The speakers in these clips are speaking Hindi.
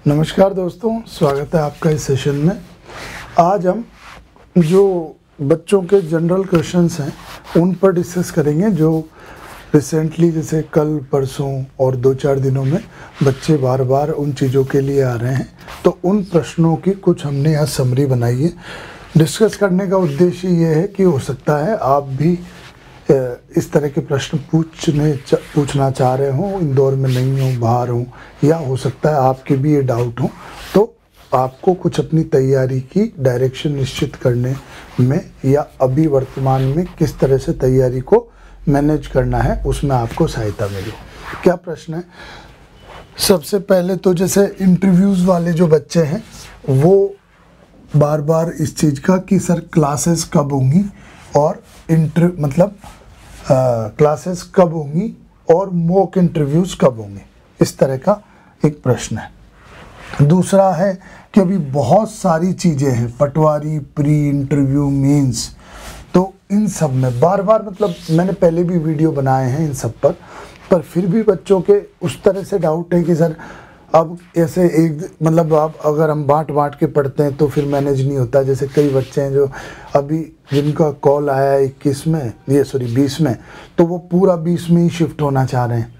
नमस्कार दोस्तों, स्वागत है आपका इस सेशन में। आज हम जो बच्चों के जनरल क्वेश्चंस हैं उन पर डिस्कस करेंगे, जो रिसेंटली जैसे कल परसों और 2-4 दिनों में बच्चे बार बार उन चीज़ों के लिए आ रहे हैं। तो उन प्रश्नों की कुछ हमने यहाँ समरी बनाई है। डिस्कस करने का उद्देश्य ये है कि हो सकता है आप भी इस तरह के प्रश्न पूछना चाह रहे हो, इंदौर में नहीं हो, बाहर हो, या हो सकता है आपके भी ये डाउट हो। तो आपको कुछ अपनी तैयारी की डायरेक्शन निश्चित करने में या अभी वर्तमान में किस तरह से तैयारी को मैनेज करना है, उसमें आपको सहायता मिले। क्या प्रश्न है? सबसे पहले तो जैसे इंटरव्यूज़ वाले जो बच्चे हैं वो बार बार इस चीज़ का कि सर क्लासेस कब होंगी और क्लासेस कब होंगी और मॉक इंटरव्यूज़ कब होंगे, इस तरह का एक प्रश्न है। दूसरा है कि अभी बहुत सारी चीज़ें हैं, पटवारी, प्री इंटरव्यू, मेंस, तो इन सब में बार बार मैंने पहले भी वीडियो बनाए हैं इन सब पर फिर भी बच्चों के उस तरह से डाउट है कि सर अब ऐसे आप अगर हम बांट के पढ़ते हैं तो फिर मैनेज नहीं होता। जैसे कई बच्चे हैं जो अभी जिनका कॉल आया है 20 में, तो वो पूरा 20 में ही शिफ्ट होना चाह रहे हैं।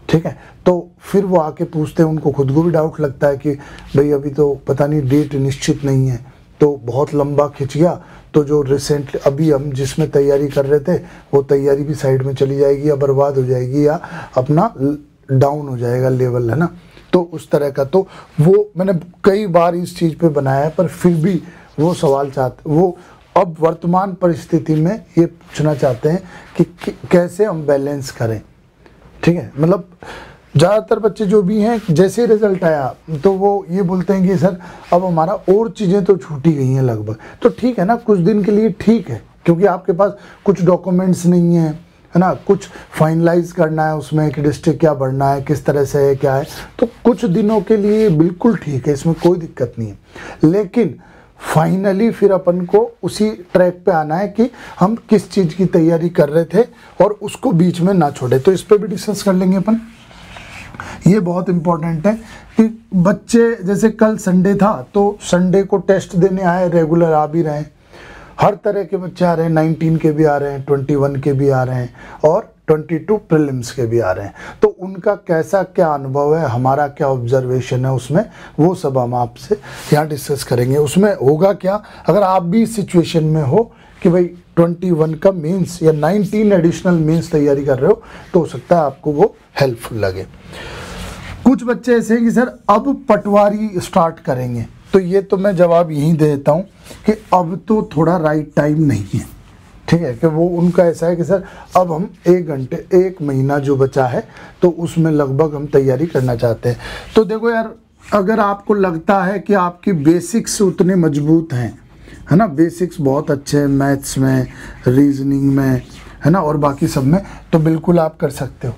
ठीक है, तो फिर वो आके पूछते हैं, उनको खुद को भी डाउट लगता है कि भाई अभी तो पता नहीं, डेट निश्चित नहीं है, तो बहुत लंबा खिंच गया, तो जो रिसेंटली अभी हम जिसमें तैयारी कर रहे थे वो तैयारी भी साइड में चली जाएगी, या बर्बाद हो जाएगी, या अपना डाउन हो जाएगा लेवल, है ना। तो उस तरह का, तो वो मैंने कई बार इस चीज़ पे बनाया है, पर फिर भी वो सवाल वो अब वर्तमान परिस्थिति में ये पूछना चाहते हैं कि कैसे हम बैलेंस करें। ठीक है, ज़्यादातर बच्चे जो भी हैं, जैसे ही रिजल्ट आया तो वो ये बोलते हैं कि सर अब हमारा और चीज़ें तो छूटी गई हैं लगभग। तो ठीक है ना, कुछ दिन के लिए ठीक है, क्योंकि आपके पास कुछ डॉक्यूमेंट्स नहीं है, है ना, कुछ फाइनलाइज करना है उसमें कि डिस्ट्रिक्ट क्या बढ़ना है, किस तरह से है, क्या है, तो कुछ दिनों के लिए बिल्कुल ठीक है, इसमें कोई दिक्कत नहीं है। लेकिन फाइनली फिर अपन को उसी ट्रैक पे आना है कि हम किस चीज़ की तैयारी कर रहे थे और उसको बीच में ना छोड़े। तो इस पर भी डिस्कस कर लेंगे अपन। ये बहुत इम्पोर्टेंट है कि बच्चे, जैसे कल संडे था तो संडे को टेस्ट देने आए, रेगुलर आ भी रहे हैं, हर तरह के बच्चे आ रहे हैं, 19 के भी आ रहे हैं, 21 के भी आ रहे हैं, और 22 प्रीलिम्स के भी आ रहे हैं। तो उनका कैसा क्या अनुभव है, हमारा क्या ऑब्जर्वेशन है उसमें, वो सब हम आपसे यहाँ डिस्कस करेंगे। उसमें होगा क्या, अगर आप भी इस सिचुएशन में हो कि भाई 21 का मेंस या 19 एडिशनल मेंस तैयारी कर रहे हो, तो हो सकता है आपको वो हेल्पफुल लगे। कुछ बच्चे ऐसे हैं कि सर अब पटवारी स्टार्ट करेंगे, तो ये तो मैं जवाब यही दे देता हूँ कि अब तो थोड़ा राइट टाइम नहीं है। ठीक है, कि वो उनका ऐसा है कि सर अब हम 1 महीना जो बचा है तो उसमें लगभग हम तैयारी करना चाहते हैं। तो देखो यार, अगर आपको लगता है कि आपकी बेसिक्स उतने मजबूत हैं, है ना, बेसिक्स बहुत अच्छे हैं मैथ्स में, रीजनिंग में, है ना, और बाकी सब में, तो बिल्कुल आप कर सकते हो,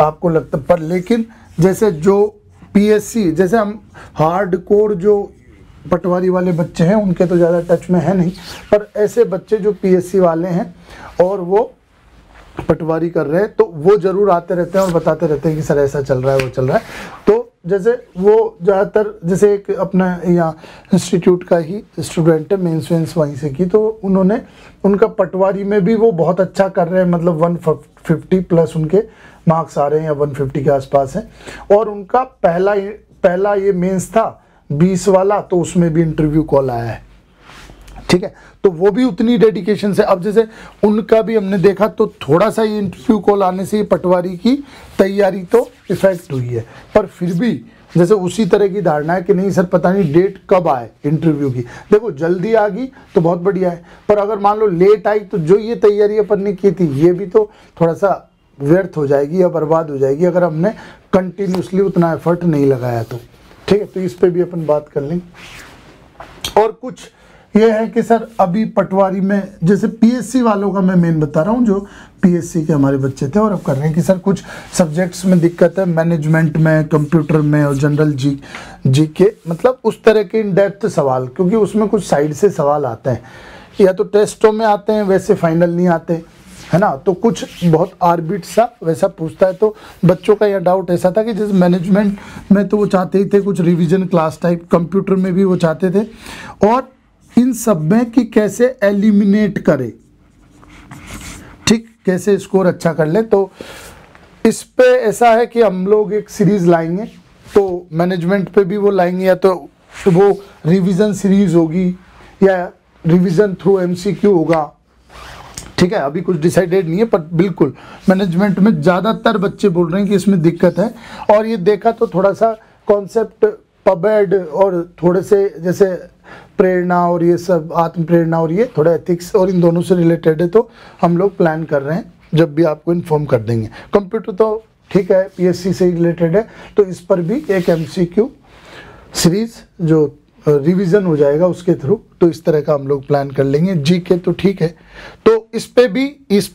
आपको लगता। पर लेकिन जैसे जो पीएससी, जैसे हम हार्ड कोर जो पटवारी वाले बच्चे हैं उनके तो ज़्यादा टच में है नहीं, पर ऐसे बच्चे जो पीएससी वाले हैं और वो पटवारी कर रहे हैं, तो वो ज़रूर आते रहते हैं और बताते रहते हैं कि सर ऐसा चल रहा है, वो चल रहा है। तो जैसे वो ज़्यादातर, जैसे एक अपना यहाँ इंस्टीट्यूट का ही स्टूडेंट है, मेंस वेंस वहीं से की, तो उन्होंने उनका पटवारी में भी वो बहुत अच्छा कर रहे हैं, 150 प्लस उनके मार्क्स आ रहे हैं, या 150 के आसपास हैं, और उनका पहला ये मेंस था 20 वाला, तो उसमें भी इंटरव्यू कॉल आया है। ठीक है, तो वो भी उतनी डेडिकेशन से, अब जैसे उनका भी हमने देखा, तो थोड़ा सा ये इंटरव्यू कॉल आने से ये पटवारी की तैयारी तो इफेक्ट हुई है, पर फिर भी जैसे उसी तरह की धारणा है कि नहीं सर पता नहीं डेट कब आए इंटरव्यू की। देखो जल्दी आ गई तो बहुत बढ़िया है, पर अगर मान लो लेट आई तो जो ये तैयारी अपन ने की थी ये भी तो थोड़ा सा व्यर्थ हो जाएगी या बर्बाद हो जाएगी, अगर हमने कंटिन्यूसली उतना एफर्ट नहीं लगाया तो। ठीक है, तो इस पे भी अपन बात कर लेंगे। और कुछ ये है कि सर अभी पटवारी में, जैसे पीएससी वालों का मैं मेन बता रहा हूँ, जो पीएससी के हमारे बच्चे थे और अब कर रहे हैं, कि सर कुछ सब्जेक्ट्स में दिक्कत है, मैनेजमेंट में, कंप्यूटर में और जनरल जी के, उस तरह के इन डेप्थ सवाल, क्योंकि उसमें कुछ साइड से सवाल आते हैं, या तो टेस्टों में आते हैं, वैसे फाइनल नहीं आते, है ना। तो कुछ बहुत आर्बिट सा वैसा पूछता है। तो बच्चों का यह डाउट ऐसा था कि जैसे मैनेजमेंट में तो वो चाहते ही थे कुछ रिवीजन क्लास टाइप, कंप्यूटर में भी वो चाहते थे, और इन सब में कि कैसे एलिमिनेट करे, ठीक, कैसे स्कोर अच्छा कर ले। तो इस पे ऐसा है कि हम लोग एक सीरीज लाएंगे, तो मैनेजमेंट पे भी वो लाएंगे, या तो वो रिवीजन सीरीज होगी या रिवीजन थ्रू एमसीक्यू होगा, ठीक है। अभी कुछ डिसाइडेड नहीं है, पर बिल्कुल मैनेजमेंट में ज़्यादातर बच्चे बोल रहे हैं कि इसमें दिक्कत है। और ये देखा तो थोड़ा सा कॉन्सेप्ट पबेड और थोड़े से जैसे प्रेरणा और ये सब आत्म प्रेरणा और ये थोड़ा एथिक्स और इन दोनों से रिलेटेड है, तो हम लोग प्लान कर रहे हैं, जब भी आपको इन्फॉर्म कर देंगे। कंप्यूटर तो ठीक है, पीएससी से रिलेटेड है, तो इस पर भी एक एमसीक्यू सीरीज जो रिवीजन हो जाएगा उसके थ्रू, तो इस तरह का हम लोग प्लान कर लेंगे। जीके तो ठीक है, तो इस पे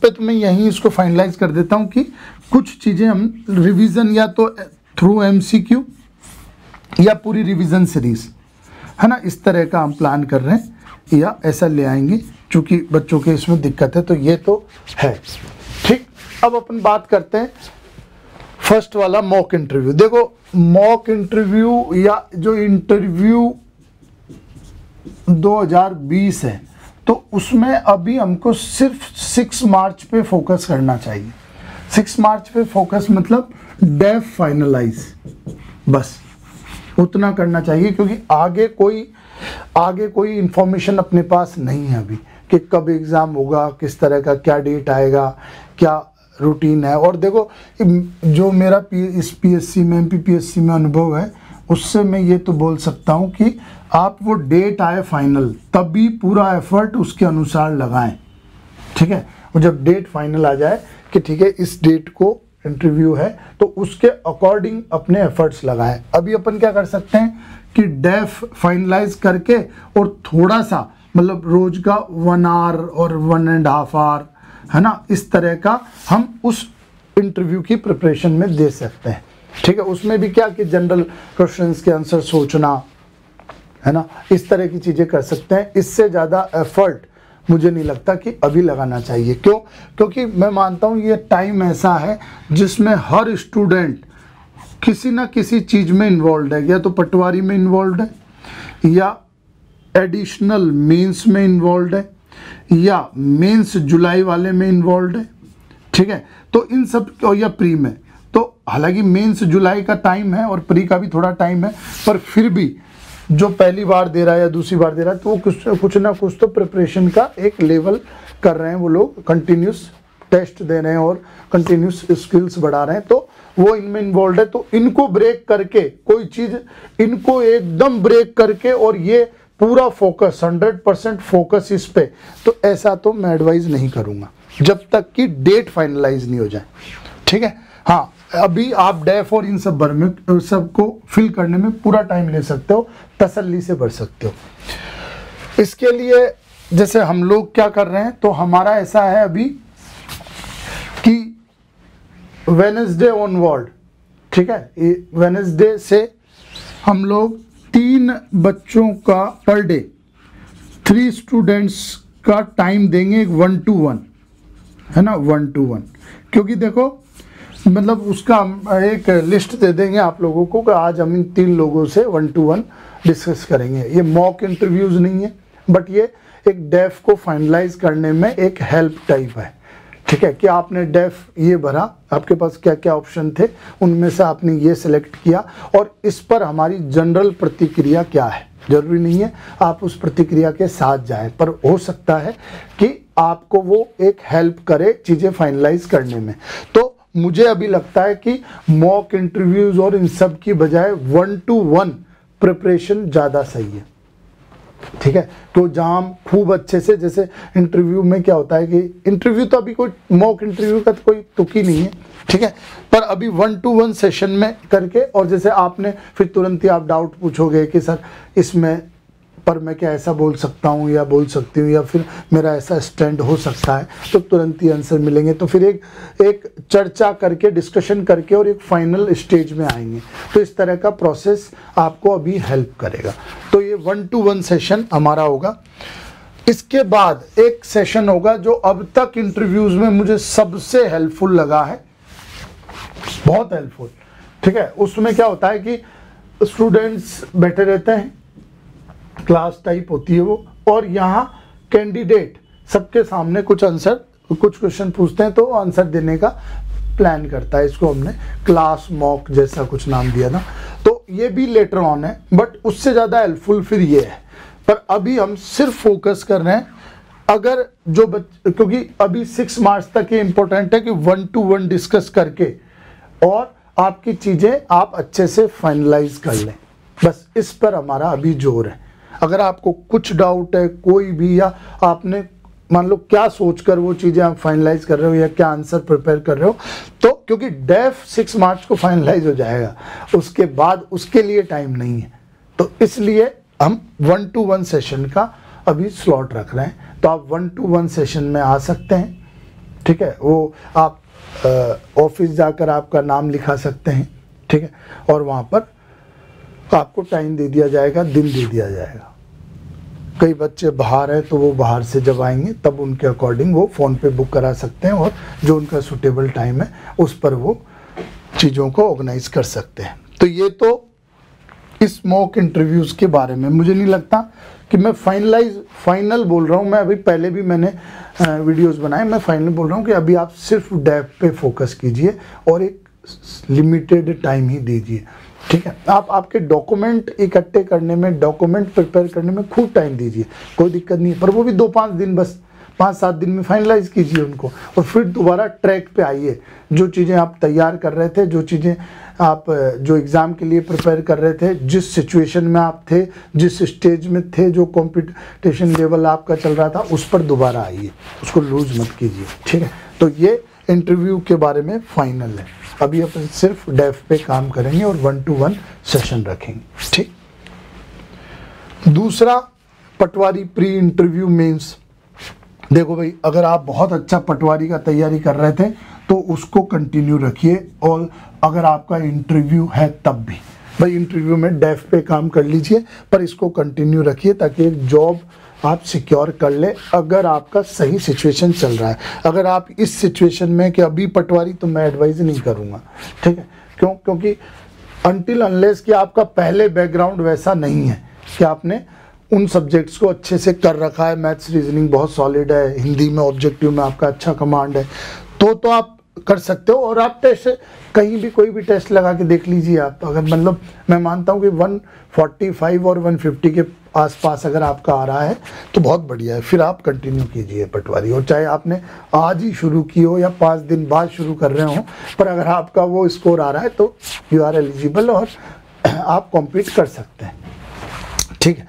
तो मैं यहीं इसको फाइनलाइज कर देता हूँ कि कुछ चीज़ें हम रिवीजन या तो थ्रू एमसीक्यू या पूरी रिवीजन सीरीज, है ना, इस तरह का हम प्लान कर रहे हैं या ऐसा ले आएंगे, चूँकि बच्चों के इसमें दिक्कत है। तो ये तो है, ठीक। अब अपन बात करते हैं फर्स्ट वाला मॉक इंटरव्यू। देखो मॉक इंटरव्यू या जो इंटरव्यू 2020 है, तो उसमें अभी हमको सिर्फ 6 मार्च पे फोकस करना चाहिए। 6 मार्च पे फोकस मतलब डेफ फाइनलाइज, बस उतना करना चाहिए, क्योंकि आगे कोई इंफॉर्मेशन अपने पास नहीं है अभी कि कब एग्ज़ाम होगा, किस तरह का क्या डेट आएगा, क्या रूटीन है। और देखो जो मेरा इस पीएससी में एमपीपीएससी में अनुभव है, उससे मैं ये तो बोल सकता हूँ कि आप वो डेट आए फाइनल तभी पूरा एफर्ट उसके अनुसार लगाएं, ठीक है। और जब डेट फाइनल आ जाए कि ठीक है इस डेट को इंटरव्यू है, तो उसके अकॉर्डिंग अपने एफर्ट्स लगाएं। अभी अपन क्या कर सकते हैं कि डेफ फाइनलाइज करके और थोड़ा सा मतलब रोज का 1 आवर और 1.5 आवर, है ना, इस तरह का हम उस इंटरव्यू की प्रिपरेशन में दे सकते हैं, ठीक है। उसमें भी क्या कि जनरल क्वेश्चंस के आंसर सोचना, है ना, इस तरह की चीज़ें कर सकते हैं। इससे ज़्यादा एफर्ट मुझे नहीं लगता कि अभी लगाना चाहिए। क्यों? क्योंकि मैं मानता हूँ ये टाइम ऐसा है जिसमें हर स्टूडेंट किसी ना किसी चीज़ में इन्वॉल्व है, या तो पटवारी में इन्वॉल्व है, या एडिशनल मेंस में इन्वॉल्व है, या मेंस जुलाई वाले में इन्वॉल्व है, ठीक है। तो इन सब, या प्री में, तो हालांकि मेंस जुलाई का टाइम है और प्री का भी थोड़ा टाइम है, पर फिर भी जो पहली बार दे रहा है या दूसरी बार दे रहा है, तो वो कुछ ना कुछ तो प्रिपरेशन का एक लेवल कर रहे हैं, वो लोग कंटिन्यूस टेस्ट दे रहे हैं और कंटिन्यूस स्किल्स बढ़ा रहे हैं, तो वो इनमें इन्वॉल्व है। तो इनको ब्रेक करके कोई चीज़, इनको एकदम ब्रेक करके और ये पूरा फोकस 100% फोकस इस पे, तो ऐसा तो मैं एडवाइज नहीं करूँगा जब तक कि डेट फाइनलाइज नहीं हो जाए, ठीक है। हाँ, अभी आप डेफ और इन सब में सबको फिल करने में पूरा टाइम ले सकते हो, तसल्ली से बढ़ सकते हो। इसके लिए जैसे हम लोग क्या कर रहे हैं, तो हमारा ऐसा है अभी कि वेडनेसडे ऑनवर्ड, ठीक है, वेडनेसडे से हम लोग 3 बच्चों का पर डे 3 स्टूडेंट्स का टाइम देंगे, 1 to 1, है ना, 1 to 1। क्योंकि देखो मतलब उसका एक लिस्ट दे देंगे आप लोगों को कि आज हम इन 3 लोगों से 1 to 1 डिस्कस करेंगे। ये मॉक इंटरव्यूज़ नहीं है, बट ये एक डेफ को फाइनलाइज करने में एक हेल्प टाइप है, ठीक है। कि आपने डेफ ये भरा, आपके पास क्या क्या ऑप्शन थे, उनमें से आपने ये सिलेक्ट किया, और इस पर हमारी जनरल प्रतिक्रिया क्या है। जरूरी नहीं है आप उस प्रतिक्रिया के साथ जाएं, पर हो सकता है कि आपको वो एक हेल्प करे चीज़ें फाइनलाइज करने में। तो मुझे अभी लगता है कि मॉक इंटरव्यूज़ और इन सब की बजाय 1 to 1 प्रिपरेशन ज़्यादा सही है, ठीक है। तो जहाँ हम खूब अच्छे से, जैसे इंटरव्यू में क्या होता है कि इंटरव्यू तो अभी कोई मॉक इंटरव्यू का तो कोई तुक ही नहीं है, ठीक है, पर अभी 1 to 1 सेशन में करके, और जैसे आपने फिर तुरंत ही आप डाउट पूछोगे कि सर इसमें पर मैं क्या ऐसा बोल सकता हूँ या बोल सकती हूँ, या फिर मेरा ऐसा स्टैंड हो सकता है, तो तुरंत ही आंसर मिलेंगे। तो फिर एक चर्चा करके, डिस्कशन करके और एक फाइनल स्टेज में आएंगे। तो इस तरह का प्रोसेस आपको अभी हेल्प करेगा। तो ये 1 to 1 सेशन हमारा होगा। इसके बाद एक सेशन होगा जो अब तक इंटरव्यूज में मुझे सबसे हेल्पफुल लगा है, बहुत हेल्पफुल। ठीक है, उसमें क्या होता है कि स्टूडेंट्स बैठे रहते हैं, क्लास टाइप होती है वो, और यहाँ कैंडिडेट सबके सामने कुछ क्वेश्चन पूछते हैं तो आंसर देने का प्लान करता है। इसको हमने क्लास मॉक जैसा कुछ नाम दिया था। तो ये भी लेटर ऑन है, बट उससे ज़्यादा हेल्पफुल फिर ये है। पर अभी हम सिर्फ फोकस कर रहे हैं, अगर जो क्योंकि अभी 6 मार्च तक ये इंपॉर्टेंट है कि 1 to 1 डिस्कस करके और आपकी चीज़ें आप अच्छे से फाइनलाइज कर लें, बस इस पर हमारा अभी जोर है। अगर आपको कुछ डाउट है कोई भी, या आपने मान लो क्या सोचकर वो चीज़ें आप फाइनलाइज कर रहे हो या क्या आंसर प्रिपेयर कर रहे हो, तो क्योंकि डेफ 6 मार्च को फाइनलाइज हो जाएगा, उसके बाद उसके लिए टाइम नहीं है, तो इसलिए हम 1 to 1 सेशन का अभी स्लॉट रख रहे हैं। तो आप 1 to 1 सेशन में आ सकते हैं। ठीक है, वो आप ऑफिस जाकर आपका नाम लिखा सकते हैं। ठीक है, और वहाँ पर आपको टाइम दे दिया जाएगा, दिन दे दिया जाएगा। कई बच्चे बाहर हैं तो वो बाहर से जब आएंगे तब उनके अकॉर्डिंग वो फ़ोन पे बुक करा सकते हैं, और जो उनका सूटेबल टाइम है उस पर वो चीज़ों को ऑर्गेनाइज कर सकते हैं। तो ये तो इस मॉक इंटरव्यूज़ के बारे में, मुझे नहीं लगता कि मैं फाइनल बोल रहा हूँ। मैं अभी पहले भी मैंने वीडियोस बनाए, मैं फाइनल बोल रहा हूँ कि अभी आप सिर्फ डेफ पे फोकस कीजिए और एक लिमिटेड टाइम ही दीजिए। ठीक है, आप आपके डॉक्यूमेंट इकट्ठे करने में, डॉक्यूमेंट प्रिपेयर करने में खूब टाइम दीजिए, कोई दिक्कत नहीं है, पर वो भी 2-5 दिन, बस 5-7 दिन में फाइनलाइज कीजिए उनको, और फिर दोबारा ट्रैक पे आइए। जो चीज़ें आप तैयार कर रहे थे, जो चीज़ें आप जो एग्ज़ाम के लिए प्रिपेयर कर रहे थे, जिस सिचुएशन में आप थे, जिस स्टेज में थे, जो कंपटीशन लेवल आपका चल रहा था, उस पर दोबारा आइए, उसको लूज मत कीजिए। ठीक है, तो ये इंटरव्यू के बारे में फाइनल है। अभी अपन सिर्फ डेफ पे काम करेंगे और 1 to 1 सेशन रखेंगे। ठीक, दूसरा पटवारी प्री इंटरव्यू मेंस। देखो भाई, अगर आप बहुत अच्छा पटवारी का तैयारी कर रहे थे तो उसको कंटिन्यू रखिए, और अगर आपका इंटरव्यू है तब भी भाई इंटरव्यू में डेफ पे काम कर लीजिए, पर इसको कंटिन्यू रखिए ताकि एक जॉब आप सिक्योर कर ले। अगर आपका सही सिचुएशन चल रहा है, अगर आप इस सिचुएशन में कि अभी पटवारी, तो मैं एडवाइज नहीं करूँगा। ठीक है, क्योंकि अनटिल अनलेस कि आपका पहले बैकग्राउंड वैसा नहीं है कि आपने उन सब्जेक्ट्स को अच्छे से कर रखा है, मैथ्स रीजनिंग बहुत सॉलिड है, हिंदी में ऑब्जेक्टिव में आपका अच्छा कमांड है, तो आप कर सकते हो। और आप टेस्ट कहीं भी कोई भी टेस्ट लगा के देख लीजिए आप, अगर मतलब मैं मानता हूँ कि 145 और 150 के आसपास अगर आपका आ रहा है तो बहुत बढ़िया है, फिर आप कंटिन्यू कीजिए पटवारी। और चाहे आपने आज ही शुरू की हो या 5 दिन बाद शुरू कर रहे हो, पर अगर आपका वो स्कोर आ रहा है तो यू आर एलिजिबल और आप कॉम्पीट कर सकते हैं। ठीक है,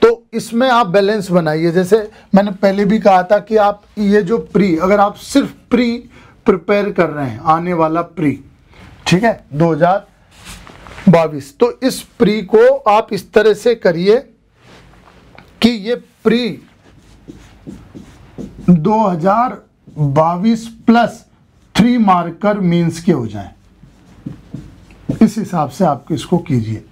तो इसमें आप बैलेंस बनाइए। जैसे मैंने पहले भी कहा था कि आप ये जो अगर आप सिर्फ प्री प्रिपेयर कर रहे हैं, आने वाला प्री, ठीक है, 2022, तो इस प्री को आप इस तरह से करिए कि ये प्री 2022 प्लस 3 मार्कर मेंस के हो जाएं। इस हिसाब से आप इसको कीजिए।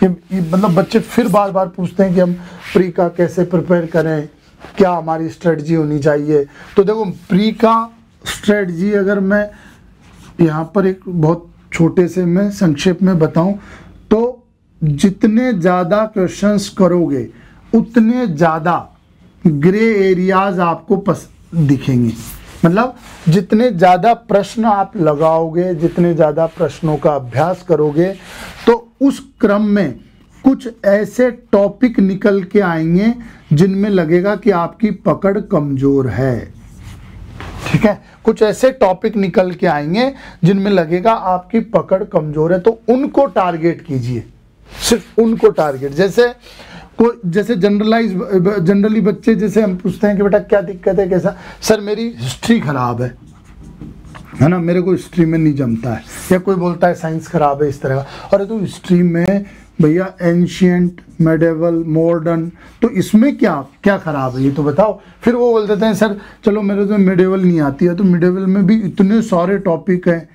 ये मतलब बच्चे फिर बार बार पूछते हैं कि हम प्री का कैसे प्रिपेयर करें, क्या हमारी स्ट्रेटजी होनी चाहिए। तो देखो, प्री का स्ट्रेटजी अगर मैं यहाँ पर एक बहुत छोटे से मैं संक्षेप में बताऊं, तो जितने ज़्यादा क्वेश्चंस करोगे उतने ज़्यादा ग्रे एरियाज आपको दिखेंगे। मतलब जितने ज़्यादा प्रश्न आप लगाओगे, जितने ज़्यादा प्रश्नों का अभ्यास करोगे, तो उस क्रम में कुछ ऐसे टॉपिक निकल के आएंगे जिनमें लगेगा कि आपकी पकड़ कमज़ोर है। ठीक है, कुछ ऐसे टॉपिक निकल के आएंगे जिनमें लगेगा आपकी पकड़ कमज़ोर है, तो उनको टारगेट कीजिए, सिर्फ उनको टारगेट। जैसे जनरली बच्चे जैसे हम पूछते हैं कि बेटा क्या दिक्कत है, कैसा, सर मेरी हिस्ट्री खराब है ना, मेरे को हिस्ट्री में नहीं जमता है, या कोई बोलता है साइंस खराब है, इस तरह का। अरे तो हिस्ट्री में भैया एंशियंट, मेडिवल, मॉडर्न, तो इसमें क्या खराब है ये तो बताओ। फिर वो बोल देते हैं सर चलो मेरे तो मेडिवल नहीं आती है, तो मेडिवल में भी इतने सारे टॉपिक हैं,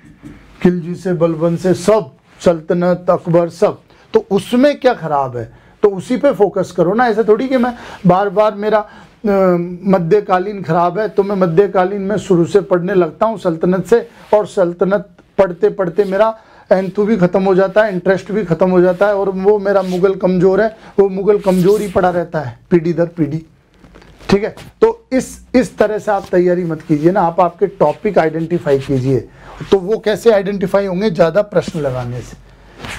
खिलजी से बलबन से सब, सल्तनत, अकबर, सब, तो उसमें क्या खराब है, तो उसी पे फोकस करो ना। ऐसा थोड़ी कि मैं बार बार मेरा मध्यकालीन खराब है तो मैं मध्यकालीन में शुरू से पढ़ने लगता हूँ सल्तनत से, और सल्तनत पढ़ते पढ़ते मेरा एंथू भी खत्म हो जाता है, इंटरेस्ट भी खत्म हो जाता है, और वो मेरा मुगल कमज़ोर है, वो मुगल कमज़ोर ही पड़ा रहता है पीढ़ी दर पीढ़ी। ठीक है, तो इस तरह से आप तैयारी मत कीजिए ना, आप आपके टॉपिक आइडेंटिफाई कीजिए। तो वो कैसे आइडेंटिफाई होंगे? ज़्यादा प्रश्न लगाने से।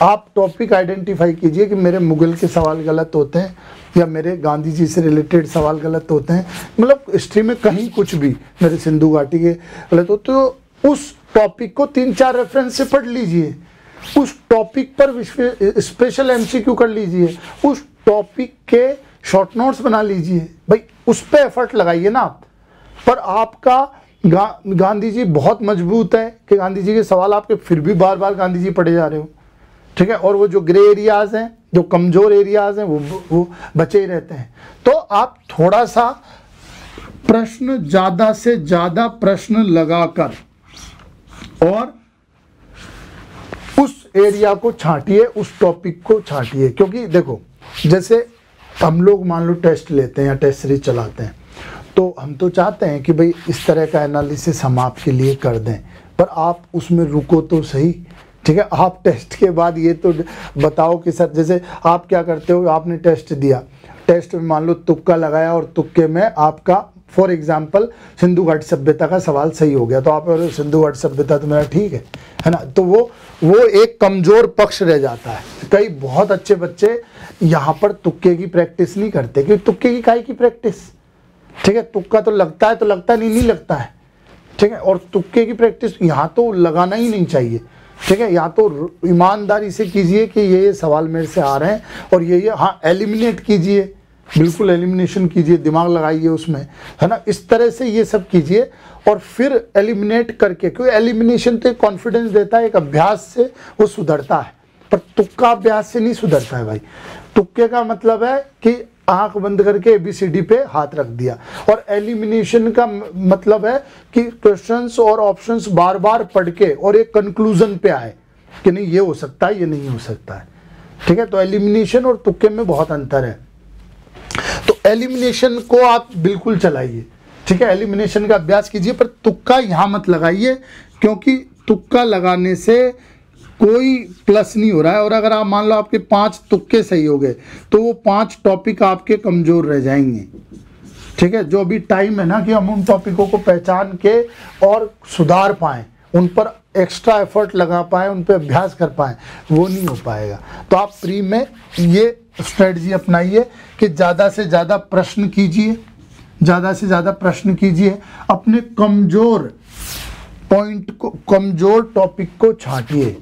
आप टॉपिक आइडेंटिफाई कीजिए कि मेरे मुगल के सवाल गलत होते हैं या मेरे गांधी जी से रिलेटेड सवाल गलत होते हैं, मतलब हिस्ट्री में कहीं कुछ भी मेरे सिंधु घाटी के गलत होते, तो उस टॉपिक को 3-4 रेफरेंस से पढ़ लीजिए, उस टॉपिक पर स्पेशल एमसीक्यू कर लीजिए, उस टॉपिक के शॉर्ट नोट्स बना लीजिए, भाई उस पर एफर्ट लगाइए ना आप। पर आपका गांधी जी बहुत मजबूत है कि गांधी जी के सवाल आपके फिर भी बार बार गांधी जी पढ़े जा रहे हो। ठीक है, और वो जो ग्रे एरियाज हैं, जो कमजोर एरियाज हैं, वो बचे ही रहते हैं। तो आप थोड़ा सा प्रश्न, ज़्यादा से ज़्यादा प्रश्न लगाकर और उस एरिया को छांटिए, उस टॉपिक को छांटिए। क्योंकि देखो, जैसे हम लोग मान लो टेस्ट लेते हैं या टेस्ट सीरीज चलाते हैं, तो हम तो चाहते हैं कि भाई इस तरह का एनालिसिस हम आपके लिए कर दें, पर आप उसमें रुको तो सही। ठीक है, आप टेस्ट के बाद ये तो बताओ कि सर, जैसे आप क्या करते हो, आपने टेस्ट दिया, टेस्ट में मान लो तुक्का लगाया और तुक्के में आपका फॉर एग्जाम्पल सिंधु घाटी सभ्यता का सवाल सही हो गया, तो आप सिंधु घाटी सभ्यता तो मेरा ठीक है ना, तो वो एक कमजोर पक्ष रह जाता है। कई बहुत अच्छे बच्चे यहाँ पर तुक्के की प्रैक्टिस नहीं करते, क्योंकि तुक्के की काहे की प्रैक्टिस। ठीक है, तुक्का तो लगता है, तो लगता नहीं लगता है। ठीक है, और तुक्के की प्रैक्टिस यहाँ तो लगाना ही नहीं चाहिए। ठीक है, या तो ईमानदारी से कीजिए कि ये सवाल मेरे से आ रहे हैं और ये हाँ एलिमिनेट कीजिए, बिल्कुल एलिमिनेशन कीजिए, दिमाग लगाइए उसमें, है ना, इस तरह से ये सब कीजिए। और फिर एलिमिनेट करके, क्योंकि एलिमिनेशन तो कॉन्फिडेंस देता है, एक अभ्यास से वो सुधरता है, पर तुक्का अभ्यास से नहीं सुधरता है भाई। तुक्के का मतलब है कि आंख बंद करके ABCD पे हाथ रख दिया, और एलिमिनेशन का मतलब है कि क्वेश्चंस और ऑप्शंस बार बार पढ़ के और एक कंक्लूजन पे आए कि नहीं ये हो सकता है, ये नहीं हो सकता है। ठीक है, तो एलिमिनेशन और तुक्के में बहुत अंतर है। तो एलिमिनेशन को आप बिल्कुल चलाइए। ठीक है, एलिमिनेशन का अभ्यास कीजिए, पर तुक्का यहाँ मत लगाइए, क्योंकि तुक्का लगाने से कोई प्लस नहीं हो रहा है। और अगर आप मान लो आपके 5 तुक्के सही हो गए, तो वो 5 टॉपिक आपके कमजोर रह जाएंगे। ठीक है, जो अभी टाइम है ना कि हम उन टॉपिकों को पहचान के और सुधार पाएं, उन पर एक्स्ट्रा एफर्ट लगा पाएं, उन पर अभ्यास कर पाएं, वो नहीं हो पाएगा। तो आप प्री में ये स्ट्रेटजी अपनाइए कि ज़्यादा से ज़्यादा प्रश्न कीजिए, ज़्यादा से ज़्यादा प्रश्न कीजिए, अपने कमज़ोर पॉइंट को, कमज़ोर टॉपिक को छांटिए।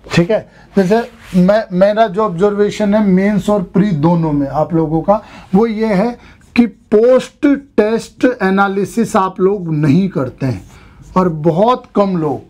ठीक है, जैसे मेरा जो ऑब्जर्वेशन है मेंस और प्री दोनों में आप लोगों का, वो ये है कि पोस्ट टेस्ट एनालिसिस आप लोग नहीं करते हैं, और बहुत कम लोग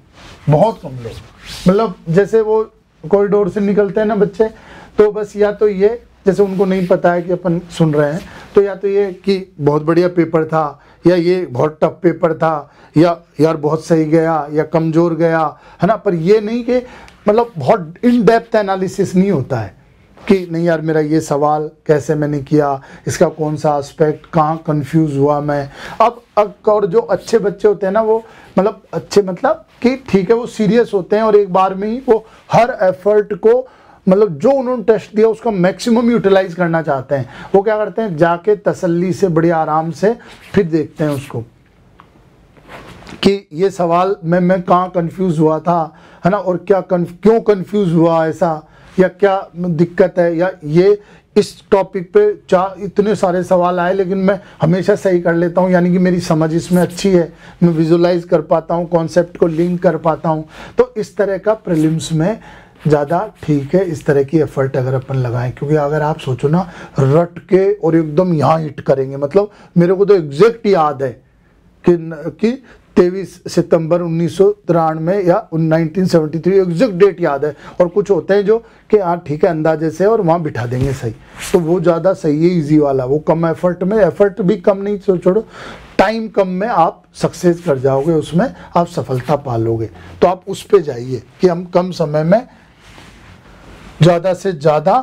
मतलब जैसे वो कॉरिडोर से निकलते हैं ना बच्चे, तो बस या तो ये, जैसे उनको नहीं पता है कि अपन सुन रहे हैं, तो या तो ये कि बहुत बढ़िया पेपर था, या ये बहुत टफ पेपर था, या यार बहुत सही गया या कमज़ोर गया, है ना, पर ये नहीं कि मतलब बहुत इन डेप्थ एनालिसिस नहीं होता है कि नहीं यार मेरा ये सवाल कैसे मैंने किया, इसका कौन सा एस्पेक्ट, कहाँ कंफ्यूज हुआ मैं। अब और जो अच्छे बच्चे होते हैं ना, वो मतलब अच्छे मतलब कि ठीक है वो सीरियस होते हैं, और एक बार में ही वो हर एफर्ट को मतलब जो उन्होंने टेस्ट दिया उसका मैक्सिमम यूटिलाइज करना चाहते हैं। वो क्या करते हैं, जाके तसल्ली से बड़े आराम से फिर देखते हैं उसको कि ये सवाल में मैं कहाँ कंफ्यूज हुआ था, है ना, और क्या क्यों कंफ्यूज हुआ ऐसा, या क्या दिक्कत है, या ये इस टॉपिक पे इतने सारे सवाल आए लेकिन मैं हमेशा सही कर लेता हूँ, यानी कि मेरी समझ इसमें अच्छी है, मैं विजुलाइज कर पाता हूँ, कॉन्सेप्ट को लिंक कर पाता हूँ। तो इस तरह का प्रीलिम्स में ज़्यादा ठीक है, इस तरह की एफर्ट अगर अपन लगाएं। क्योंकि अगर आप सोचो ना, रट के और एकदम यहाँ हिट करेंगे, मतलब मेरे को तो एग्जैक्ट याद है कि 23 सितंबर 1993 या 1973 एग्जैक्ट डेट याद है, और कुछ होते हैं जो कि हाँ ठीक है अंदाजे से और वहाँ बिठा देंगे सही, तो वो ज़्यादा सही है, इजी वाला। वो कम एफर्ट में, एफर्ट भी कम नहीं छोड़ो, टाइम कम में आप सक्सेस कर जाओगे, उसमें आप सफलता पालोगे। तो आप उस पर जाइए कि हम कम समय में ज़्यादा से ज़्यादा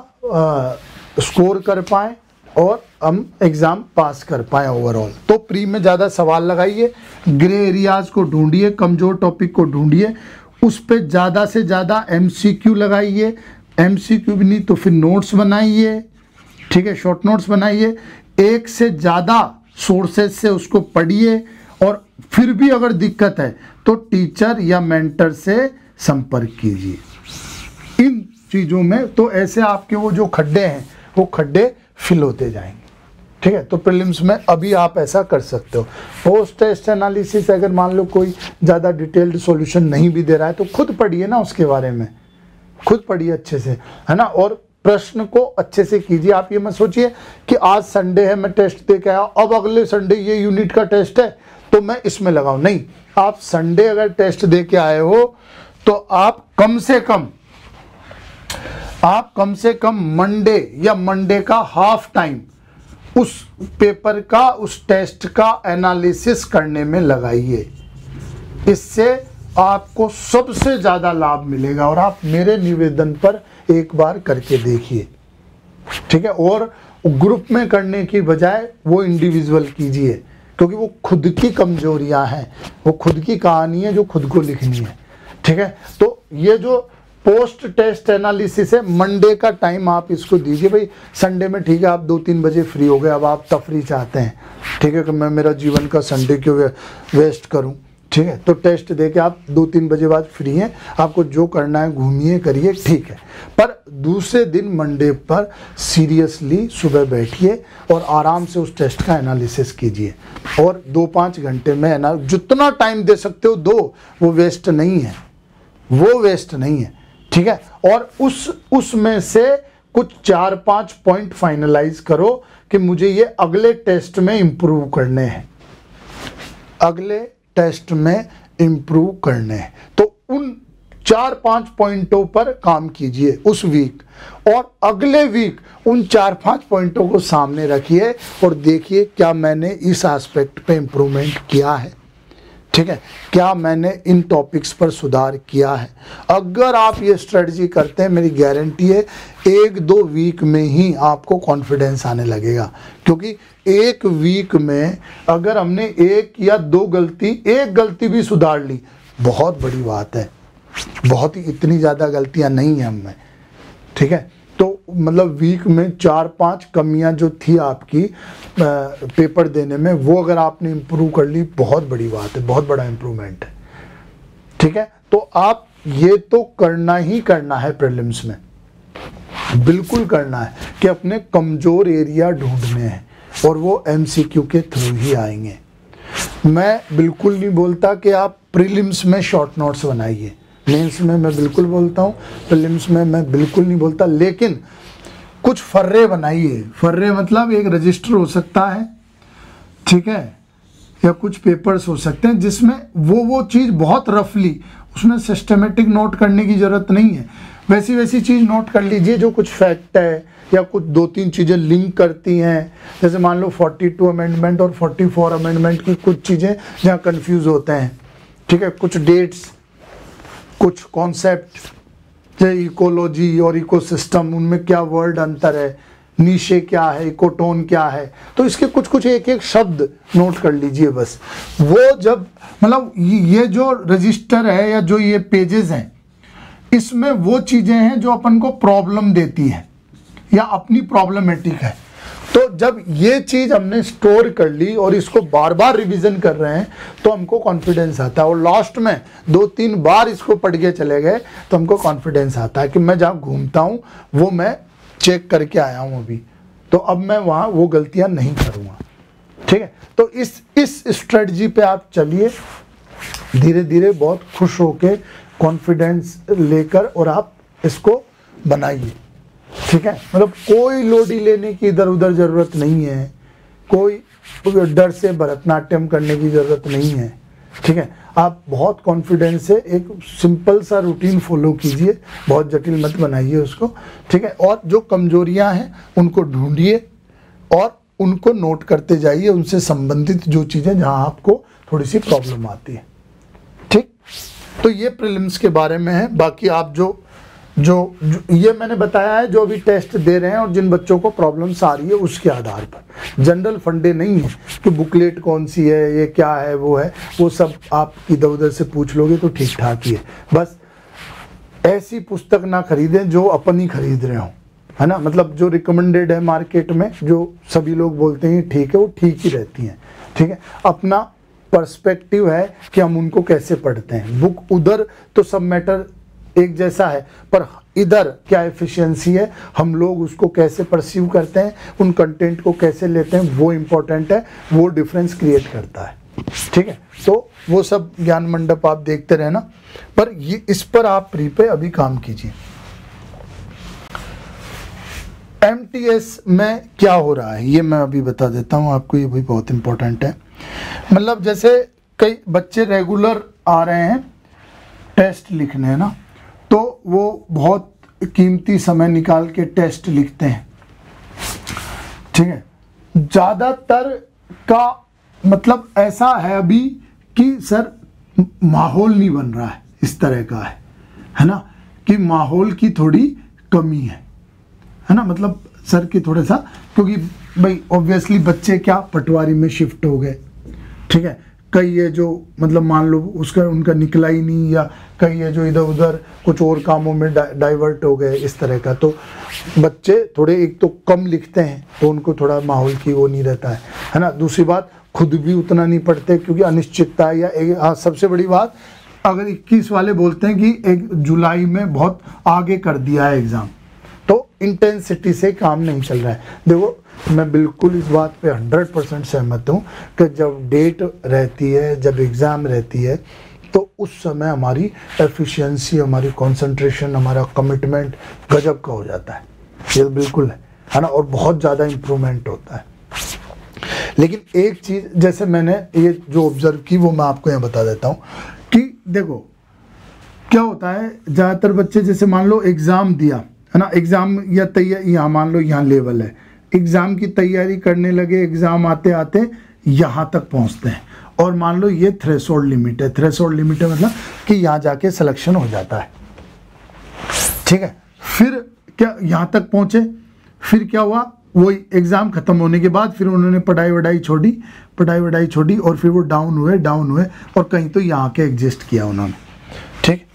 स्कोर कर पाएँ और हम एग्ज़ाम पास कर पाए ओवरऑल। तो प्री में ज़्यादा सवाल लगाइए, ग्रे एरियाज को ढूंढिए, कमज़ोर टॉपिक को ढूंढिए, उस पर ज़्यादा से ज़्यादा MCQ लगाइए, MCQ भी नहीं तो फिर नोट्स बनाइए, ठीक है, शॉर्ट नोट्स बनाइए, एक से ज़्यादा सोर्सेज से उसको पढ़िए, और फिर भी अगर दिक्कत है तो टीचर या मेंटर से संपर्क कीजिए। इन चीज़ों में तो ऐसे आपके वो जो खड्डे हैं वो खड्डे फिल होते जाएंगे, ठीक है। तो प्रीलिम्स में अभी आप ऐसा कर सकते हो। पोस्ट टेस्ट एनालिसिस अगर मान लो कोई ज़्यादा डिटेल्ड सॉल्यूशन नहीं भी दे रहा है तो खुद पढ़िए ना, उसके बारे में खुद पढ़िए अच्छे से, है ना, और प्रश्न को अच्छे से कीजिए। आप ये मत सोचिए कि आज संडे है, मैं टेस्ट दे के आया, अब अगले संडे ये यूनिट का टेस्ट है तो मैं इसमें लगाऊं, नहीं। आप संडे अगर टेस्ट दे के आए हो तो आप कम से कम मंडे या मंडे का हाफ टाइम उस पेपर का, उस टेस्ट का एनालिसिस करने में लगाइए। इससे आपको सबसे ज़्यादा लाभ मिलेगा, और आप मेरे निवेदन पर एक बार करके देखिए, ठीक है। और ग्रुप में करने की बजाय वो इंडिविजुअल कीजिए, क्योंकि वो खुद की कमजोरियां हैं, वो खुद की कहानी है जो खुद को लिखनी है, ठीक है। तो ये जो पोस्ट टेस्ट एनालिसिस है, मंडे का टाइम आप इसको दीजिए। भाई संडे में ठीक है आप 2-3 बजे फ्री हो गए, अब आप तफरी चाहते हैं, ठीक है, कि मैं मेरा जीवन का संडे क्यों वेस्ट करूं, ठीक है। तो टेस्ट दे के आप 2-3 बजे बाद फ्री हैं, आपको जो करना है घूमिए करिए, ठीक है। पर दूसरे दिन मंडे पर सीरियसली सुबह बैठिए और आराम से उस टेस्ट का एनालिसिस कीजिए, और 2-5 घंटे में जितना टाइम दे सकते हो दो, वो वेस्ट नहीं है, वो वेस्ट नहीं है, ठीक है। और उसमें से कुछ 4-5 पॉइंट फाइनलाइज करो कि मुझे ये अगले टेस्ट में इंप्रूव करने हैं, अगले टेस्ट में इंप्रूव करने हैं। तो उन 4-5 पॉइंटों पर काम कीजिए उस वीक, और अगले वीक उन 4-5 पॉइंटों को सामने रखिए और देखिए क्या मैंने इस एस्पेक्ट पे इंप्रूवमेंट किया है, ठीक है, क्या मैंने इन टॉपिक्स पर सुधार किया है। अगर आप ये स्ट्रेटजी करते हैं, मेरी गारंटी है 1-2 वीक में ही आपको कॉन्फिडेंस आने लगेगा, क्योंकि एक वीक में अगर हमने 1 या 2 गलती, एक गलती भी सुधार ली, बहुत बड़ी बात है, बहुत ही, इतनी ज़्यादा गलतियां नहीं हैं हमें, ठीक है। तो मतलब वीक में 4-5 कमियां जो थी आपकी पेपर देने में, वो अगर आपने इम्प्रूव कर ली, बहुत बड़ी बात है, बहुत बड़ा इम्प्रूवमेंट है, ठीक है। तो आप ये तो करना ही करना है, प्रीलिम्स में बिल्कुल करना है कि अपने कमज़ोर एरिया ढूंढने हैं, और वो MCQ के थ्रू ही आएंगे। मैं बिल्कुल नहीं बोलता कि आप प्रीलिम्स में शॉर्ट नोट्स बनाइए, मेंस में मैं बिल्कुल बोलता हूँ, प्रीलिम्स में मैं बिल्कुल नहीं बोलता, लेकिन कुछ फर्रे बनाइए। फर्रे मतलब एक रजिस्टर हो सकता है, ठीक है, या कुछ पेपर्स हो सकते हैं जिसमें वो चीज़ बहुत रफली, उसमें सिस्टमेटिक नोट करने की ज़रूरत नहीं है, वैसी चीज़ नोट कर लीजिए जो कुछ फैक्ट है या कुछ 2-3 चीज़ें लिंक करती हैं। जैसे मान लो 42 अमेंडमेंट और 44 अमेंडमेंट की कुछ चीज़ें जहाँ कंफ्यूज होते हैं, ठीक है, कुछ डेट्स, कुछ कॉन्सेप्ट, जैसे इकोलॉजी और इकोसिस्टम, उनमें क्या वर्ड अंतर है, नीशे क्या है, इकोटोन क्या है, तो इसके कुछ एक शब्द नोट कर लीजिए बस। वो जब मतलब ये जो रजिस्टर है या जो ये पेजेस हैं, इसमें वो चीज़ें हैं जो अपन को प्रॉब्लम देती हैं या अपनी प्रॉब्लमेटिक है। तो जब ये चीज़ हमने स्टोर कर ली और इसको बार बार रिवीजन कर रहे हैं तो हमको कॉन्फिडेंस आता है, और लास्ट में 2-3 बार इसको पढ़ के चले गए तो हमको कॉन्फिडेंस आता है कि मैं जहाँ घूमता हूँ वो मैं चेक करके आया हूँ अभी, तो अब मैं वहाँ वो गलतियाँ नहीं करूँगा, ठीक है। तो इस स्ट्रेटजी पे आप चलिए, धीरे धीरे बहुत खुश होके कॉन्फिडेंस लेकर, और आप इसको बनाइए, ठीक है। मतलब कोई लोडी लेने की इधर उधर ज़रूरत नहीं है, कोई डर से भरतनाट्यम करने की ज़रूरत नहीं है, ठीक है। आप बहुत कॉन्फिडेंस से एक सिंपल सा रूटीन फॉलो कीजिए, बहुत जटिल मत बनाइए उसको, ठीक है। और जो कमजोरियां हैं उनको ढूंढिए और उनको नोट करते जाइए, उनसे संबंधित जो चीज़ें जहां आपको थोड़ी सी प्रॉब्लम आती है, ठीक। तो ये प्रीलिम्स के बारे में है। बाकी आप जो जो ये मैंने बताया है, जो अभी टेस्ट दे रहे हैं और जिन बच्चों को प्रॉब्लम्स आ रही है उसके आधार पर, जनरल फंडे नहीं है कि बुकलेट कौन सी है, ये क्या है, वो सब आप इधर उधर से पूछ लोगे तो ठीक ठाक ही है। बस ऐसी पुस्तक ना खरीदें जो अपन ही खरीद रहे हो, है ना, मतलब जो रिकमेंडेड है मार्केट में, जो सभी लोग बोलते हैं ठीक है, वो ठीक ही रहती हैं। ठीक है, अपना पर्सपेक्टिव है कि हम उनको कैसे पढ़ते हैं। बुक उधर तो सब मैटर एक जैसा है, पर इधर क्या एफिशिएंसी है, हम लोग उसको कैसे परसीव करते हैं, उन कंटेंट को कैसे लेते हैं, वो इम्पोर्टेंट है, वो डिफरेंस क्रिएट करता है। ठीक है, तो वो सब ज्ञान मंडप आप देखते रहना, पर ये इस पर आप प्री पे अभी काम कीजिए। MTS में क्या हो रहा है ये मैं अभी बता देता हूँ आपको, ये भी बहुत इंपॉर्टेंट है। मतलब जैसे कई बच्चे रेगुलर आ रहे हैं टेस्ट लिखने, है ना, तो वो बहुत कीमती समय निकाल के टेस्ट लिखते हैं। ठीक है, ज़्यादातर का मतलब ऐसा है अभी कि सर माहौल नहीं बन रहा है, इस तरह का है ना, कि माहौल की थोड़ी कमी है ना, मतलब सर की थोड़ा सा, क्योंकि भाई ऑब्वियसली बच्चे क्या पटवारी में शिफ्ट हो गए। ठीक है, कई ये जो मतलब मान लो उसका उनका निकला ही नहीं, या कई ये जो इधर उधर कुछ और कामों में डाइवर्ट हो गए, इस तरह का। तो बच्चे थोड़े एक तो कम लिखते हैं, तो उनको थोड़ा माहौल की वो नहीं रहता है ना। दूसरी बात, खुद भी उतना नहीं पढ़ते क्योंकि अनिश्चितता है, या सबसे बड़ी बात, अगर 21 वाले बोलते हैं कि 1 जुलाई में बहुत आगे कर दिया है एग्ज़ाम, तो इंटेंसिटी से काम नहीं चल रहा है। देखो मैं बिल्कुल इस बात पे 100% सहमत हूँ कि जब डेट रहती है, जब एग्ज़ाम रहती है, तो उस समय हमारी एफिशिएंसी, हमारी कंसंट्रेशन, हमारा कमिटमेंट गजब का हो जाता है, ये बिल्कुल है ना, और बहुत ज़्यादा इम्प्रूवमेंट होता है। लेकिन एक चीज़ जैसे मैंने ये जो ऑब्जर्व की वो मैं आपको यहाँ बता देता हूँ कि देखो क्या होता है, ज़्यादातर बच्चे जैसे मान लो एग्ज़ाम दिया, है ना, एग्ज़ाम या तैयारी, यहाँ मान लो यहाँ लेवल है, एग्ज़ाम की तैयारी करने लगे, एग्ज़ाम आते आते यहाँ तक पहुँचते हैं, और मान लो ये थ्रेशोल्ड लिमिट है। थ्रेशोल्ड लिमिट है मतलब कि यहाँ जाके सिलेक्शन हो जाता है। ठीक है, फिर क्या यहाँ तक पहुँचे, फिर क्या हुआ, वही एग्ज़ाम ख़त्म होने के बाद फिर उन्होंने पढ़ाई वढ़ाई छोड़ी और फिर वो डाउन हुए और कहीं तो यहाँ के एग्जिस्ट किया उन्होंने। ठीक,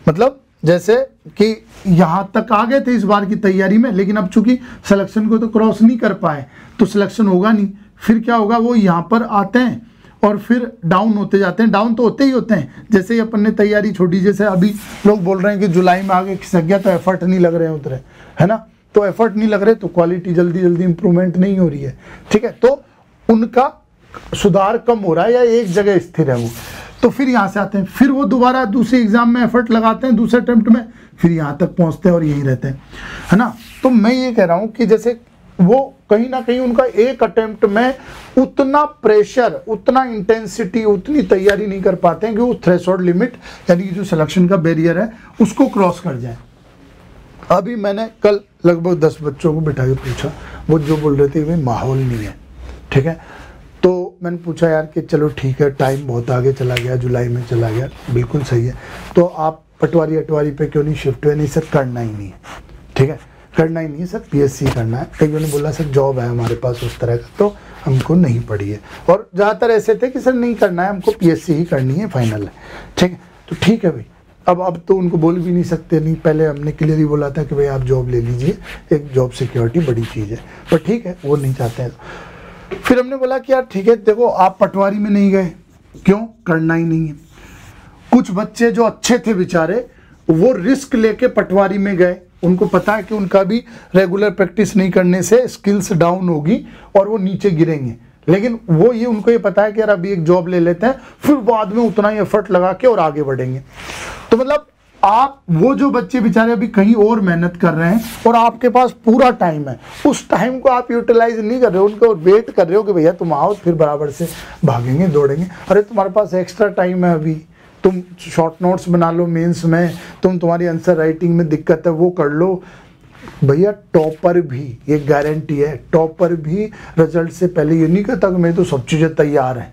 मतलब जैसे कि यहाँ तक आ गए थे इस बार की तैयारी में, लेकिन अब चूंकि सिलेक्शन को तो क्रॉस नहीं कर पाए तो सिलेक्शन होगा नहीं। फिर क्या होगा, वो यहाँ पर आते हैं और फिर डाउन होते जाते हैं, डाउन तो होते ही होते हैं। जैसे ही अपन ने तैयारी छोड़ी, जैसे अभी लोग बोल रहे हैं कि जुलाई में आगे खिसक गया तो एफर्ट नहीं लग रहे हैं उतरे, है ना, तो एफर्ट नहीं लग रहे तो क्वालिटी जल्दी इंप्रूवमेंट नहीं हो रही है। ठीक है, तो उनका सुधार कम हो रहा है या एक जगह स्थिर है वो, तो फिर यहाँ से आते हैं, फिर वो दोबारा दूसरे एग्जाम में एफर्ट लगाते हैं, दूसरे अटेम्प्ट में, फिर यहाँ तक पहुँचते हैं और यहीं रहते हैं, है ना। तो मैं ये कह रहा हूँ कि जैसे वो कहीं ना कहीं उनका एक अटेम्प्ट में उतना प्रेशर, उतना इंटेंसिटी, उतनी तैयारी नहीं कर पाते हैं कि वो थ्रेशोल्ड लिमिट यानी कि जो सिलेक्शन का बैरियर है उसको क्रॉस कर जाए। अभी मैंने कल लगभग 10 बच्चों को बिठा के पूछा, वो जो बोल रहे थे भाई माहौल नहीं है। ठीक है, तो मैंने पूछा यार कि चलो ठीक है, टाइम बहुत आगे चला गया, जुलाई में चला गया, बिल्कुल सही है, तो आप पटवारी अटवारी पे क्यों नहीं शिफ्ट हुए? नहीं सर, करना ही नहीं है। ठीक है, करना ही नहीं है सर, PSC करना है। कईयों ने बोला सर जॉब है हमारे पास उस तरह का, तो हमको नहीं पड़ी है। और ज़्यादातर ऐसे थे कि सर नहीं करना है, हमको PSC ही करनी है, फाइनल है। ठीक है, तो ठीक है भाई, अब तो उनको बोल भी नहीं सकते, नहीं पहले हमने क्लियर ही बोला था कि भाई आप जॉब ले लीजिए, एक जॉब सिक्योरिटी बड़ी चीज़ है, पर ठीक है वो नहीं चाहते हैं। फिर हमने बोला कि यार ठीक है, देखो आप पटवारी में नहीं गए, क्यों? करना ही नहीं है। कुछ बच्चे जो अच्छे थे बेचारे, वो रिस्क लेके पटवारी में गए, उनको पता है कि उनका भी रेगुलर प्रैक्टिस नहीं करने से स्किल्स डाउन होगी और वो नीचे गिरेंगे, लेकिन वो ये उनको ये पता है कि यार अभी एक जॉब ले लेते हैं, फिर बाद में उतना ही एफर्ट लगा के और आगे बढ़ेंगे। तो मतलब आप वो जो बच्चे बेचारे अभी कहीं और मेहनत कर रहे हैं और आपके पास पूरा टाइम है, उस टाइम को आप यूटिलाइज नहीं कर रहे हो, उनको वेट कर रहे हो कि भैया तुम आओ, फिर बराबर से भागेंगे दौड़ेंगे। अरे तुम्हारे पास एक्स्ट्रा टाइम है अभी, तुम शॉर्ट नोट्स बना लो मेंस में, तुम्हारी आंसर राइटिंग में दिक्कत है वो कर लो। भैया टॉपर भी, ये गारंटी है, टॉपर भी रिजल्ट से पहले ये नहीं कहता कि मेरी तो सब चीज़ें तैयार हैं,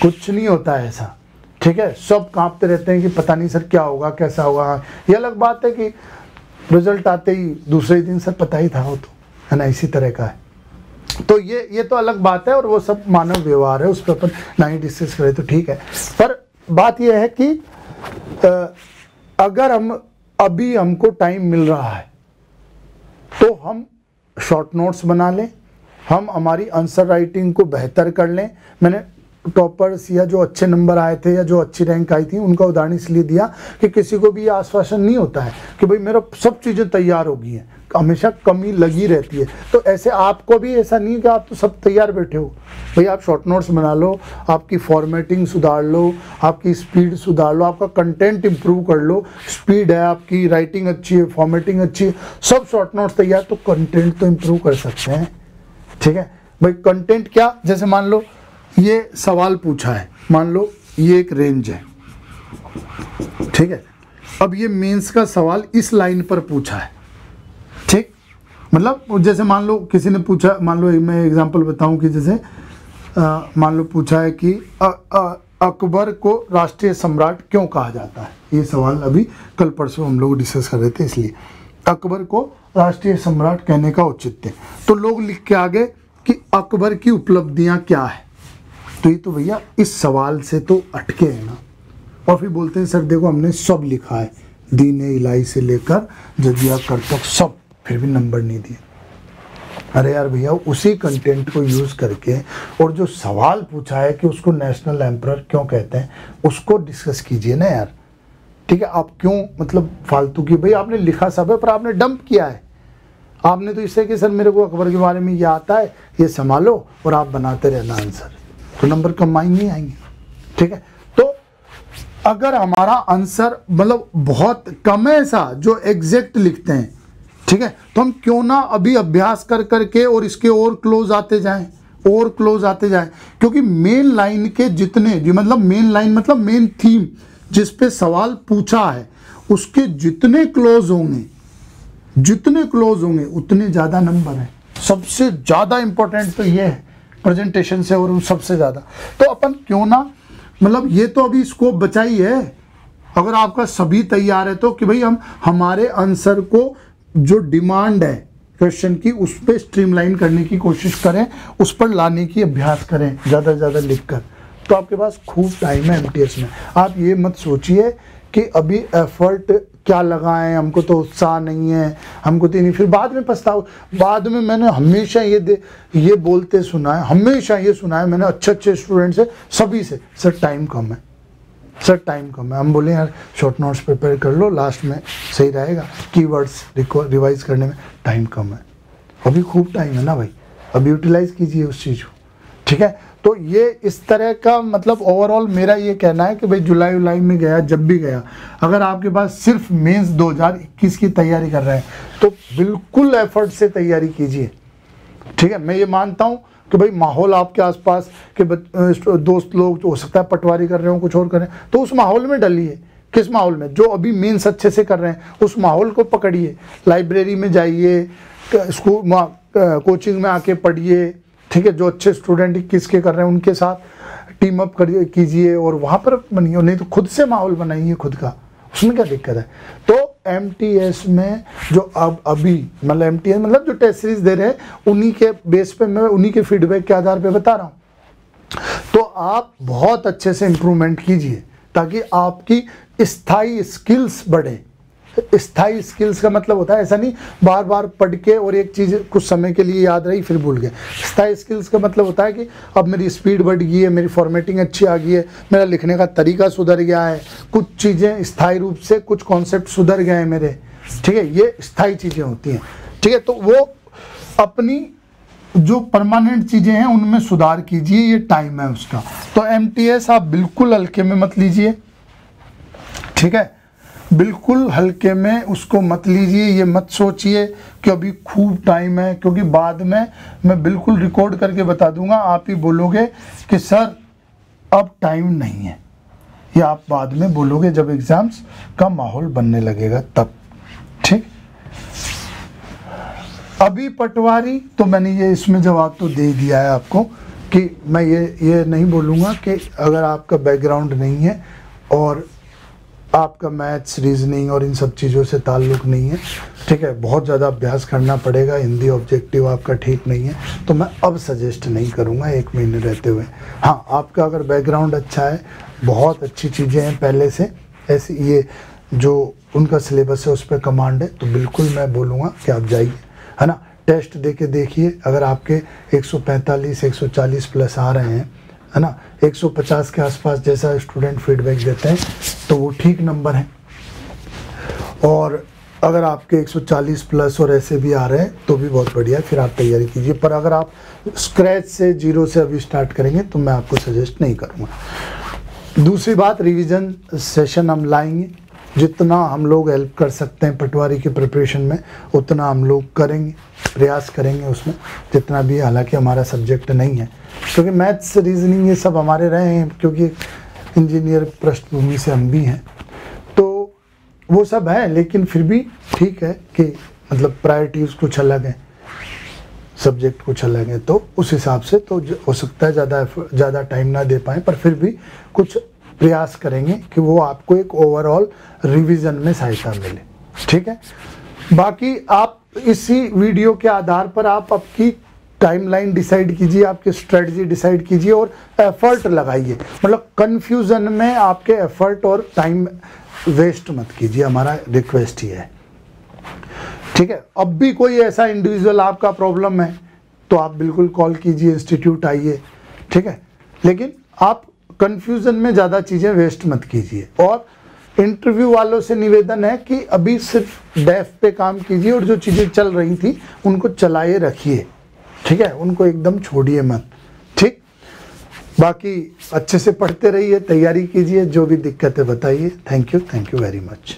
कुछ नहीं होता है ऐसा। ठीक है, सब कांपते रहते हैं कि पता नहीं सर क्या होगा कैसा होगा। ये अलग बात है कि रिजल्ट आते ही दूसरे दिन सर पता ही था वो, तो है ना, इसी तरह का है। तो ये तो अलग बात है और वो सब मानव व्यवहार है, उस पर अपन नहीं डिस्कस करें तो ठीक है। पर बात यह है कि अगर अभी हमको टाइम मिल रहा है तो हम शॉर्ट नोट्स बना लें, हम हमारी आंसर राइटिंग को बेहतर कर लें। मैंने टॉपर्स या जो अच्छे नंबर आए थे या जो अच्छी रैंक आई थी उनका उदाहरण इसलिए दिया कि किसी को भी ये आश्वासन नहीं होता है कि भाई मेरा सब चीज़ें तैयार हो गई हैं, हमेशा कमी लगी रहती है। तो ऐसे आपको भी ऐसा नहीं है कि आप तो सब तैयार बैठे हो, भाई आप शॉर्ट नोट्स बना लो, आपकी फॉर्मेटिंग सुधार लो, आपकी स्पीड सुधार लो, आपका कंटेंट इंप्रूव कर लो, स्पीड है आपकी, राइटिंग अच्छी है, फॉर्मेटिंग अच्छी है, सब शॉर्ट नोट्स तैयार, तो कंटेंट तो इंप्रूव कर सकते हैं। ठीक है भाई, कंटेंट क्या, जैसे मान लो ये सवाल पूछा है, मान लो ये एक रेंज है, ठीक है, अब ये मेंस का सवाल इस लाइन पर पूछा है, ठीक, मतलब जैसे मान लो किसी ने पूछा, मान लो मैं एग्जांपल बताऊं कि जैसे मान लो पूछा है कि अकबर को राष्ट्रीय सम्राट क्यों कहा जाता है। ये सवाल अभी कल परसों हम लोग डिस्कस कर रहे थे, इसलिए अकबर को राष्ट्रीय सम्राट कहने का औचित्य। तो लोग लिख के आ गए कि अकबर की उपलब्धियां क्या है, तो ये तो भैया इस सवाल से तो अटके हैं ना। और फिर बोलते हैं सर देखो हमने सब लिखा है, दीन इलाही से लेकर जजिया कर तक सब, फिर भी नंबर नहीं दिए। अरे यार भैया, उसी कंटेंट को यूज़ करके और जो सवाल पूछा है कि उसको नेशनल एम्परर क्यों कहते हैं, उसको डिस्कस कीजिए ना यार। ठीक है, आप क्यों मतलब फालतू की, भाई आपने लिखा सब है पर आपने डंप किया है। आपने तो इससे कि सर मेरे को अकबर के बारे में ये आता है, ये संभालो, और आप बनाते रहना आंसर, तो नंबर कम आएंगे आएंगे। ठीक है, तो अगर हमारा आंसर मतलब बहुत कम है ऐसा जो एग्जैक्ट लिखते हैं, ठीक है, तो हम क्यों ना अभी अभ्यास कर करके और इसके और क्लोज आते जाएं, और क्लोज आते जाएं, क्योंकि मेन लाइन के जितने जी, मतलब मेन लाइन मतलब मेन थीम जिस पे सवाल पूछा है उसके जितने क्लोज होंगे, जितने क्लोज होंगे उतने ज़्यादा नंबर हैं। सबसे ज़्यादा इंपॉर्टेंट तो ये है प्रेजेंटेशन से, और सबसे ज़्यादा तो अपन क्यों ना, मतलब ये तो अभी स्कोप बचा ही है। अगर आपका सभी तैयार है तो कि भाई हम हमारे आंसर को जो डिमांड है क्वेश्चन की उस पर स्ट्रीमलाइन करने की कोशिश करें, उस पर लाने की अभ्यास करें ज़्यादा से ज़्यादा लिखकर, तो आपके पास खूब टाइम है एमटीएस में। आप ये मत सोचिए कि अभी एफर्ट क्या लगाएं, हमको तो उत्साह नहीं है, हमको तो नहीं, फिर बाद में पछताओ। बाद में मैंने हमेशा ये बोलते सुना है, हमेशा ये सुना है मैंने अच्छे अच्छे स्टूडेंट से, सभी से, सर टाइम कम है, सर टाइम कम है। हम बोले यार शॉर्ट नोट्स प्रिपेयर कर लो, लास्ट में सही रहेगा, कीवर्ड्स रिवाइज करने में टाइम कम है। अभी खूब टाइम है ना भाई, अभी यूटिलाइज कीजिए उस चीज़ को। ठीक है, तो ये इस तरह का मतलब ओवरऑल मेरा ये कहना है कि भाई जुलाई में गया, जब भी गया, अगर आपके पास सिर्फ मेंस 2021 की तैयारी कर रहे हैं तो बिल्कुल एफर्ट से तैयारी कीजिए। ठीक है, मैं ये मानता हूँ कि भाई माहौल आपके आसपास के दोस्त लोग हो सकता है पटवारी कर रहे हो, कुछ और कर रहे हैं, तो उस माहौल में डलिए। किस माहौल में? जो अभी मेंस अच्छे से कर रहे हैं उस माहौल को पकड़िए, लाइब्रेरी में जाइए, स्कूल कोचिंग में आके पढ़िए। ठीक है, जो अच्छे स्टूडेंट किसके कर रहे हैं उनके साथ टीम अप कीजिए और वहाँ पर बनिए, नहीं तो खुद से माहौल बनाइए खुद का, उसमें क्या दिक्कत है। तो एमटीएस में जो अभी मतलब एमटीएस मतलब जो टेस्ट सीरीज दे रहे हैं उन्हीं के बेस पे, मैं उन्हीं के फीडबैक के आधार पे बता रहा हूँ। तो आप बहुत अच्छे से इम्प्रूवमेंट कीजिए ताकि आपकी स्थायी स्किल्स बढ़े। स्थायी स्किल्स का मतलब होता है ऐसा नहीं बार बार पढ़ के और एक चीज़ कुछ समय के लिए याद रही फिर भूल गए। स्थायी स्किल्स का मतलब होता है कि अब मेरी स्पीड बढ़ गई है, मेरी फॉर्मेटिंग अच्छी आ गई है, मेरा लिखने का तरीका सुधर गया है, कुछ चीज़ें स्थायी रूप से, कुछ कॉन्सेप्ट सुधर गए हैं मेरे। ठीक है, ये स्थायी चीज़ें होती हैं। ठीक है, तो वो अपनी जो परमानेंट चीज़ें हैं उनमें सुधार कीजिए, ये टाइम है उसका। तो एमटीएस आप बिल्कुल हल्के में मत लीजिए। ठीक है, बिल्कुल हल्के में उसको मत लीजिए, ये मत सोचिए कि अभी खूब टाइम है, क्योंकि बाद में मैं बिल्कुल रिकॉर्ड करके बता दूंगा, आप ही बोलोगे कि सर अब टाइम नहीं है, या आप बाद में बोलोगे जब एग्जाम्स का माहौल बनने लगेगा तब। ठीक, अभी पटवारी तो मैंने ये इसमें जवाब तो दे दिया है आपको कि मैं ये नहीं बोलूँगा कि अगर आपका बैकग्राउंड नहीं है और आपका मैथ्स, रीजनिंग और इन सब चीज़ों से ताल्लुक़ नहीं है, ठीक है, बहुत ज़्यादा अभ्यास करना पड़ेगा, हिंदी ऑब्जेक्टिव आपका ठीक नहीं है, तो मैं अब सजेस्ट नहीं करूँगा 1 महीने रहते हुए। हाँ, आपका अगर बैकग्राउंड अच्छा है, बहुत अच्छी चीज़ें हैं पहले से, ऐसी ये जो उनका सिलेबस है उस पर कमांड है, तो बिल्कुल मैं बोलूँगा कि आप जाइए, है ना। टेस्ट दे के देखिए, अगर आपके 145 140 प्लस आ रहे हैं, है ना, 150 के आसपास जैसा स्टूडेंट फीडबैक देते हैं, तो वो ठीक नंबर है। और अगर आपके 140 प्लस और ऐसे भी आ रहे हैं तो भी बहुत बढ़िया, फिर आप तैयारी कीजिए। पर अगर आप स्क्रैच से, जीरो से अभी स्टार्ट करेंगे तो मैं आपको सजेस्ट नहीं करूँगा। दूसरी बात, रिवीजन सेशन हम लाएंगे, जितना हम लोग हेल्प कर सकते हैं पटवारी की प्रिपरेशन में उतना हम लोग करेंगे, प्रयास करेंगे उसमें जितना भी, हालांकि हमारा सब्जेक्ट नहीं है, क्योंकि मैथ्स, रीजनिंग ये सब हमारे रहे हैं, क्योंकि इंजीनियर पृष्ठभूमि से हम भी हैं, तो वो सब है। लेकिन फिर भी ठीक है कि मतलब प्रायोरिटीज़ कुछ अलग हैं, सब्जेक्ट कुछ अलग है, तो उस हिसाब से तो हो सकता है ज़्यादा टाइम ना दे पाएँ, पर फिर भी कुछ प्रयास करेंगे कि वो आपको एक ओवरऑल रिवीजन में सहायता मिले, ठीक है। बाकी आप इसी वीडियो के आधार पर आप आपकी टाइमलाइन डिसाइड कीजिए, आपकी स्ट्रेटजी डिसाइड कीजिए और एफर्ट लगाइए, मतलब कंफ्यूजन में आपके एफर्ट और टाइम वेस्ट मत कीजिए, हमारा रिक्वेस्ट ही है, ठीक है। अब भी कोई ऐसा इंडिविजुअल आपका प्रॉब्लम है तो आप बिल्कुल कॉल कीजिए, इंस्टीट्यूट आइए, ठीक है, लेकिन आप कंफ्यूजन में ज़्यादा चीज़ें वेस्ट मत कीजिए। और इंटरव्यू वालों से निवेदन है कि अभी सिर्फ डेफ पे काम कीजिए और जो चीज़ें चल रही थी उनको चलाए रखिए, ठीक है, उनको एकदम छोड़िए मत, ठीक। बाकी अच्छे से पढ़ते रहिए, तैयारी कीजिए, जो भी दिक्कत है बताइए। Thank you very much.